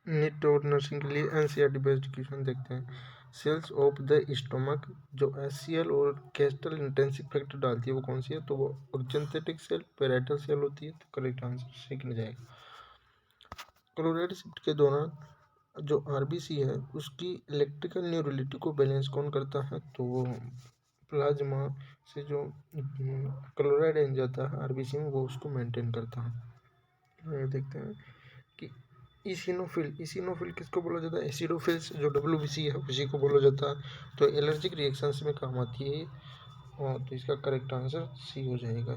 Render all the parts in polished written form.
NEET और nursing के लिए एनसीईआरटी बेस्ड क्वेश्चन देखते हैं। सेल्स ऑफ द स्टोमक जो एचसीएल और कैस्टल इंटेंसिव फैक्टर डालती है वो कौन सी है, तो वो ऑक्जेंथेटिक सेल पेराइटल सेल होती है। तो करेक्ट आंसर सेकंड जाएगा। क्लोराइड शिफ्ट के दौरान जो आरबीसी है उसकी इलेक्ट्रिकल न्यूट्रलिटी को बैलेंस कौन करता है, तो वो प्लाज्मा से जो क्लोराइड एन जाता है आरबीसी में वो उसको मेंटेन करता है। आगे देखते हैं कि इसिनोफिल किसको बोला जाता है, एसिडोफिल्स जो डब्ल्यूबीसी है उसी को बोला जाता है। तो एलर्जिक रिएक्शंस में काम आती है और तो इसका करेक्ट आंसर सी हो जाएगा।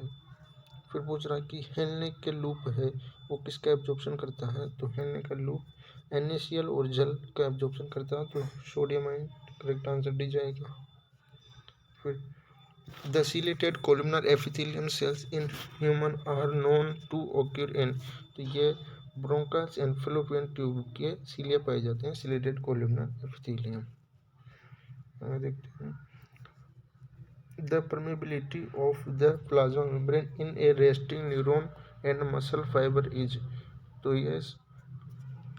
फिर पूछ रहा है कि हेलने के लूप है वो किसका एब्जॉर्प्शन करता है, तो हेलने का लूप NaCl और जल का एब्जॉर्प्शन करता है। तो sodium ion correct answer D जाएगा। फिर the ciliated columnar epithelium cells in human are known to occur in, तो ये ब्रोंकस एंड फैलोपियन ट्यूब के सिलिया पाए जाते हैं सिलेटेड कोलुमनर एपिथेलियम। देखते हैं the permeability of the plasma membrane in a resting neuron and muscle fibre is, तो ये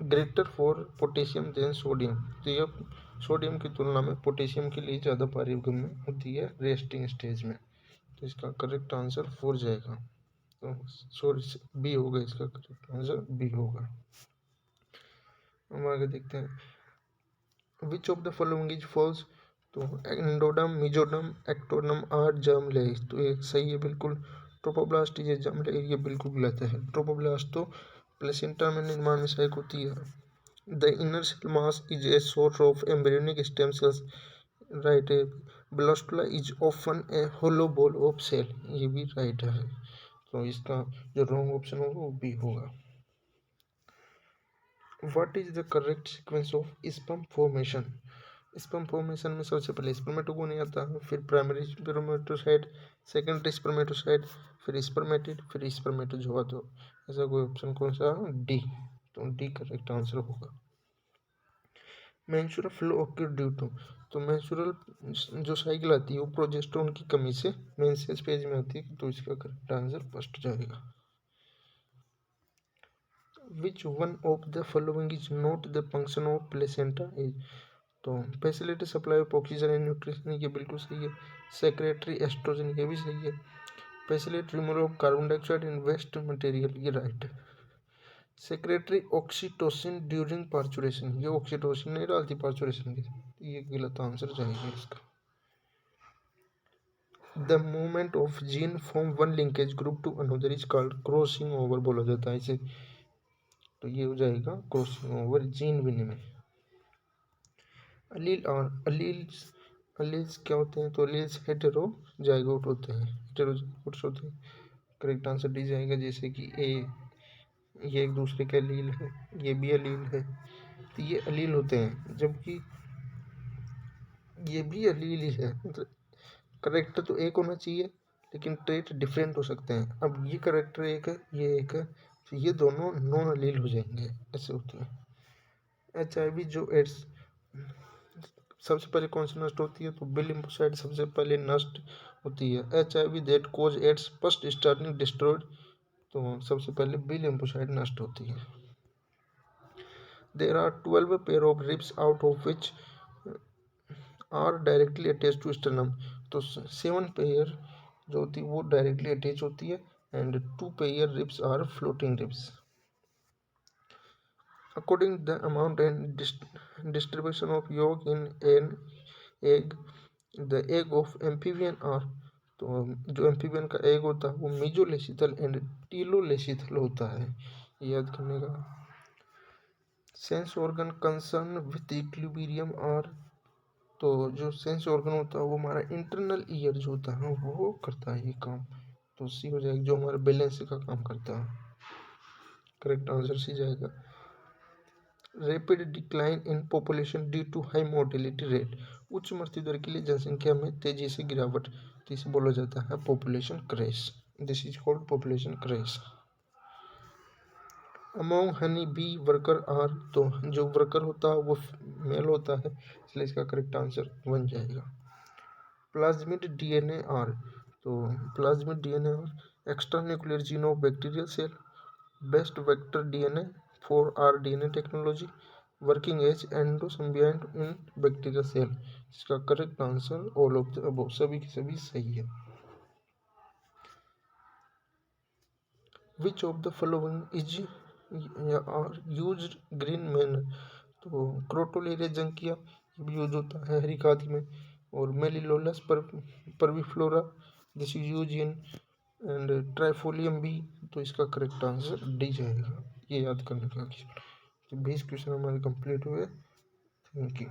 greater for potassium than sodium, तो ये सोडियम की तुलना में पोटेशियम के लिए ज़्यादा पारगम्य होती है रेस्टिंग स्टेज में। तो इसका करेक्ट आंसर 4 जाएगा। तो सॉरी बी होगा, इसका करेक्ट आंसर बी होगा। हम आगे देखते हैं which of the following is false, तो endoderm, mesoderm, ectoderm are germ layer, तो ये सही है बिल्कुल। ट्रोपोब्लास्ट ये जर्म लेयर, ये बिल्कुल गलत है। ट्रोपोब्लास्ट तो प्लेसेंटा में निर्माण में सहायक होती है। The inner cell mass is a source of embryonic stem cells, right है। Blastula is often a hollow ball of cell, ये भी राइट है। तो इसका जो रॉन्ग ऑप्शन होगा वो बी होगा। What is the correct sequence of sperm formation, sperm formation में सबसे पहले स्पर्मेटोगोनी आता है, फिर प्राइमरी स्पर्मेटोसाइट, सेकेंडरी स्पर्मेटोसाइट, फिर स्पर्मेटिड, फिर स्पर्मेटोजोआ। तो ऐसा कोई ऑप्शन कौन सा, डी, तो डी करेक्ट आंसर होगा। Menstrual flow occur due to, तो मेंस्ट्रुअल जो साइकिल आती है वो प्रोजेस्टेरोन की कमी से मेंसेस फेज में आती है। तो इसका करेक्ट आंसर फर्स्ट जाएगा। Which one of the following is not the function of placenta is, तो facility supply of oxygen and nutrition, ये बिल्कुल सही है। सेक्रेटरी एस्ट्रोजन, ये भी सही है। Facilitate removal of carbon dioxide in waste material, ये राइट है। सेक्रेटरी ऑक्सीटोसिन ड्यूरिंग पार्चुरेशन, ये ऑक्सीटोसिन नहीं डालती पार्चुरेशन के, ये गलत आंसर जाएगा इसका। The movement of gene from one linkage group to another is called crossing over बोला जाता है इसे, तो ये हो जाएगा क्रॉसिंग ओवर जीन विनिमय। अलील और अलील्स क्या होते हैं, तो अलील्स हेटेरोजाइगोट होते हैं, हेटेरोजाइगोट्स होते हैं। करेक्ट आंसर डी जाएगा। जैसे कि ये एक दूसरे का अलील है, ये भी अलील है, तो ये अलील होते हैं, जबकि ये भी अलील ही है। मतलब करेक्टर तो एक होना चाहिए लेकिन ट्रेट डिफरेंट हो सकते हैं। अब ये करेक्टर एक है, ये एक है, तो ये दोनों नॉन अलील हो जाएंगे, ऐसे होते हैं। HIV जो एड्स सबसे पहले कौन सी नष्ट होती है, तो बी लिम्फोसाइट सबसे पहले नष्ट होती है। HIV that cause AIDS first starting destroyed, तो सबसे पहले बी लिम्फोसाइट नष्ट होती है। There are 12 pair of ribs out of which are directly attach to sternum, तो 7 पेयर जो होती है वो डायरेक्टली अटैच होती है and 2 pair ribs are floating ribs. According the amount and distribution of yolk in an egg, the egg of amphibian are, तो जो amphibian का एग होता है वो मीजोलेसिथल एंड टीलोलेसिथल होता है, याद करने का। Sense organ concern with equilibrium are, तो जो सेंस ऑर्गन होता है वो हमारा इंटरनल ईयर जो होता है वो करता है ये काम, तो सी हो जाएगा, जो हमारा बैलेंस का काम करता है। करेक्ट आंसर सी जाएगा। Rapid decline in population due to high mortality rate, उच्च मृत्यु दर के लिए जनसंख्या में तेजी से गिरावट, तो इसे बोला जाता है population crash, this is called population crash. Among honey bee worker are, तो जो वर्कर होता है वो मेल होता है, इसलिए इसका करेक्ट आंसर बन जाएगा। प्लाज्मिड DNA आर, तो plasmid DNA are extra nuclear gene of bacterial cell, best vector DNA for R DNA technology, working as endosymbiont in bacteria cell. इसका correct answer all of the above, सभी की सभी सही है। Which of the following is are used green manure. तो Crotalaria जंकिया भी use होता है हरी खाद में, और Melilotus parviflora this is use in and Trifolium B. तो इसका करेक्ट आंसर डी जाएगा, ये याद करने का। 20 क्वेश्चन हमारे कंप्लीट हुए। Thank you.